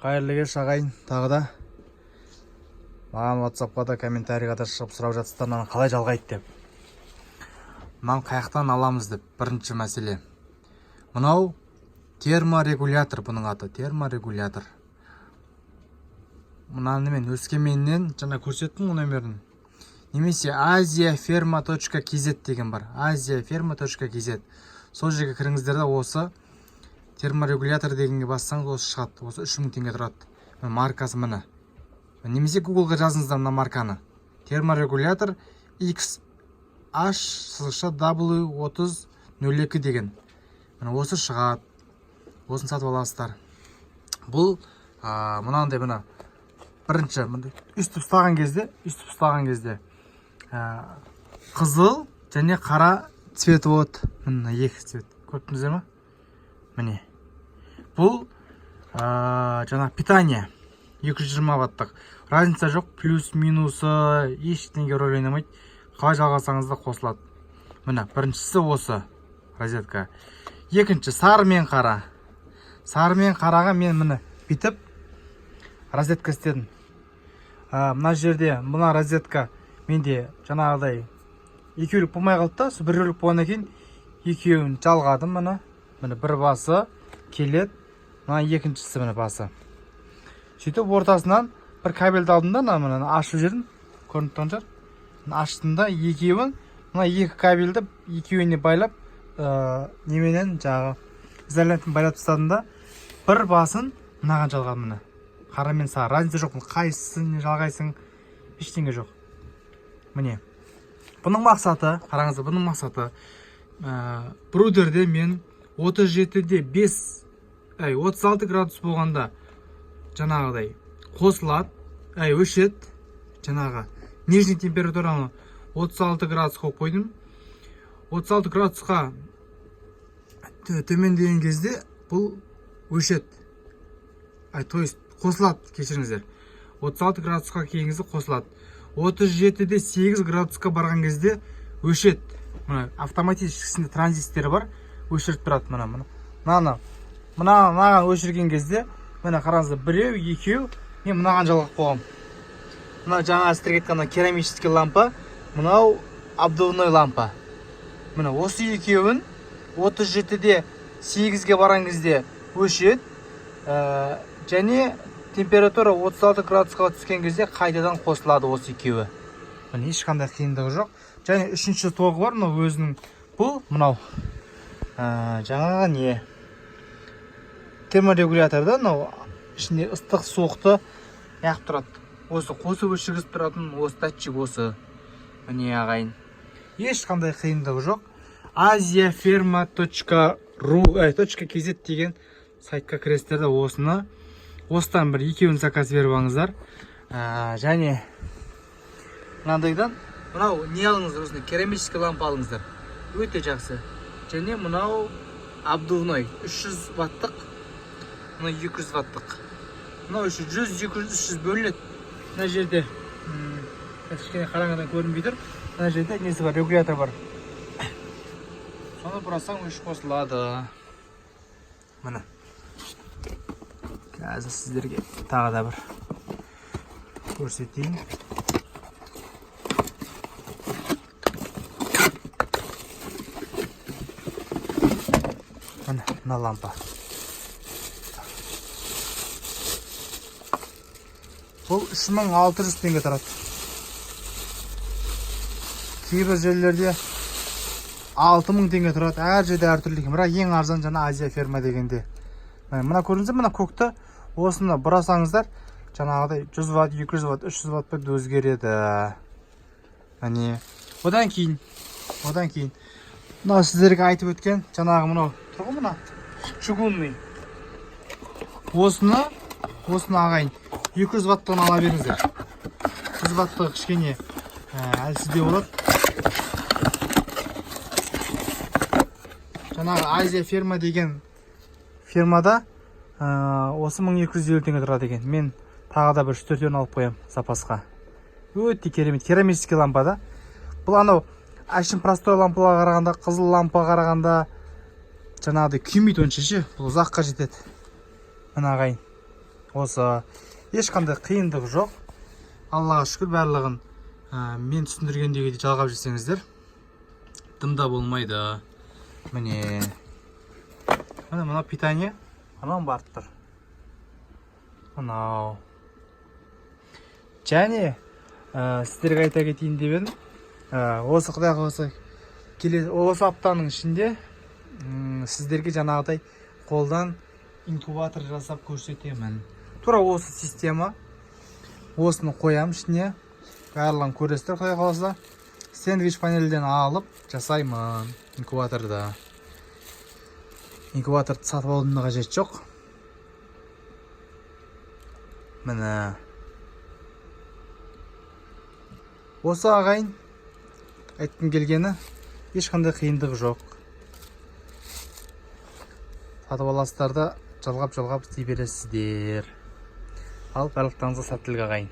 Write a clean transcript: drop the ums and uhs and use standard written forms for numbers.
Қайырлы кеш ағайын, тағы да маған WhatsApp-қа да комментарийға да шығып сұрап жатсыздар, мынаны қалай жалғайды деп. Мынаны қаяқтан аламыз деп. Бірінші мәселе. Мынау терморегулятор, бұның аты терморегулятор. Мынаны мен Өскеменнен жаңа көрсеттім нөмірін. Немесе asiaferma.kz деген бар. asiaferma.kz. Сол жерге кіріңіздер да осы терморегулятор дегенге бассаңыз осы шығады. Осы 3000 теңге тұрады. Маркасы міне. Немесе Google-ға жазыңыздар мына марканы. Терморегулятор XH-W3002 деген. Міне осы шығады. Осын сатып аласыздар. Бұл мынандай мына бірінші үсті ұстаған кезде қызыл және қара цветовод. Міне екі цвет. Көрдіңіздер ме? Міне. Бұл жаңа питание 220 ваттық. Разница жоқ, плюс минусы ештеңеге рөл ойнамайды. Қалай жалғасаңыз да қосылады. Міне біріншісі осы розетка. Екінші сары мен қара. Сары мен қараға мен міне бүйтіп розетка істедім. Мына жерде мына розетка менде жаңағыдай екеулік болмай қалды да, бір рөлік болғаннан кейін екеуін жалғадым міне. Міне бір басы келеді, мына екіншісі міне басы. Сөйтіп ортасынан бір кабельді алдым да, мына ашып жерін, көрініп тұрған шығар. Аштым да екеуін, мына екі кабельді екеуіне байлап, неменен жағы изолентін байлап тастадым да, бір басын мынаған жалғадым міне. Қара мен сары, разница жоқ, қайсысын жалғайсың, ештеңе жоқ. Міне. Бұның мақсаты, қараңыздар, бұның мақсаты брудерде мен 37-де 36 градус болғанда жаңағыдай қосылады, өшеді. Жаңағы нижний температураны 36 градус қойып қойдым. 36 градусқа төмендеген кезде бұл өшеді. То есть қосылады, кешіріңіздер. 36 градусқа келген кезде қосылады. 37-де 8 градусқа барған кезде өшеді. Мына автоматическісінде транзистері бар, өшіріп тұрады мына. Мынаған өшірген кезде, мына қараңыздар, біреу, екеу, мен мынаған жалғап қоғам. Мына жаңа әстерге айтқанда керамический лампа, мынау обдувной лампа. Мына осы екеуін 37-де 8-ге барған кезде өшеді, және температура 36 градусқа түскен кезде қайтадан қосылады осы екеуі. Міне ешқандай қиындығы жоқ. Және үшінші тоғы бар, мынау өзінің. Бұл мынау жаңағы не? Терморегуляторда мынау ішінде ыстық суықты яқып тұрады. Осы қосып өшіргізіп тұратын осы датчик осы. Міне ағайын. Ешқандай қиындығы жоқ. asiaferma.kz деген сайтқа кіресіздер де осыны. Осыдан бір екеуін заказ беріп алыңыздар. Және мынандайдан мынау не алыңыздар, осыны керамический лампа алыңыздар. Өте жақсы. Және мынау обдувной 300 ваттық, мынау 200 ваттық. Мынау 100, 200, 300 бөлінеді. Мына жерде кішкене қараңғыдан көрінбей тұр. Мына жерде несі бар, регулятор бар. Соны бұрасаң өшіп қосылады. Мына. Қазір сіздерге тағы да бір көрсетейін. Мына лампа. Бұл 3600 теңге тұрады. Кейбір жерлерде 6000 теңге тұрады. Әр жерде әртүрлі. Бірақ ең арзан жаңа Asiaferma дегенде. Мына көрдіңіздер, мына көкті осыны бұрасаңыздар, жаңағыдай 100 ватт, 200 ватт, 300 ватт болып өзгереді. Міне. Одан кейін мына сіздерге айтып өткен жаңағы мынау тұрғы мына чугунный. Осыны ағайын 200 ваттығын ала беріңіздер. 100 ваттығы кішкене әлсіздеу болады. Жаңағы Asiaferma деген фирмада осы 1250 теңге тұрады екен. Мен тағы да бір 3-4 алып қоям запасқа. Өте керемет. Керамический лампада. Бұл анау әшін простой лампаға қарағанда, қызыл лампаға қарағанда жаңағыдай күймейді онша ше. Бұл ұзаққа жетеді. Мына ағайын. Осы ешқандай қиындық жоқ. Аллаға шүкір, барлығын мен түсіндіргендегі жалғап жүрсеңіздер дымда болмайды. Міне мына питание анау барып тұр. Анау. Және сіздерге айта кетейін деп едім. Осы құдай қаласа осы аптаның ішінде сіздерге жаңағыдай қолдан инкубатор жасап көрсетемін. Тура осы система. Осыны қоям ішіне. Барлығын көресіздер құдай қаласа. Сэндвич панельден алып жасаймын инкубаторда. Инкубаторды сатып алудың қажет жоқ. Міне. Осы ағайын айтқым келгені, ешқандай қиындық жоқ. Сатып аласыздар да жалғап істей бересіздер. Ал барлықтарыңызға сәттілік ағайын.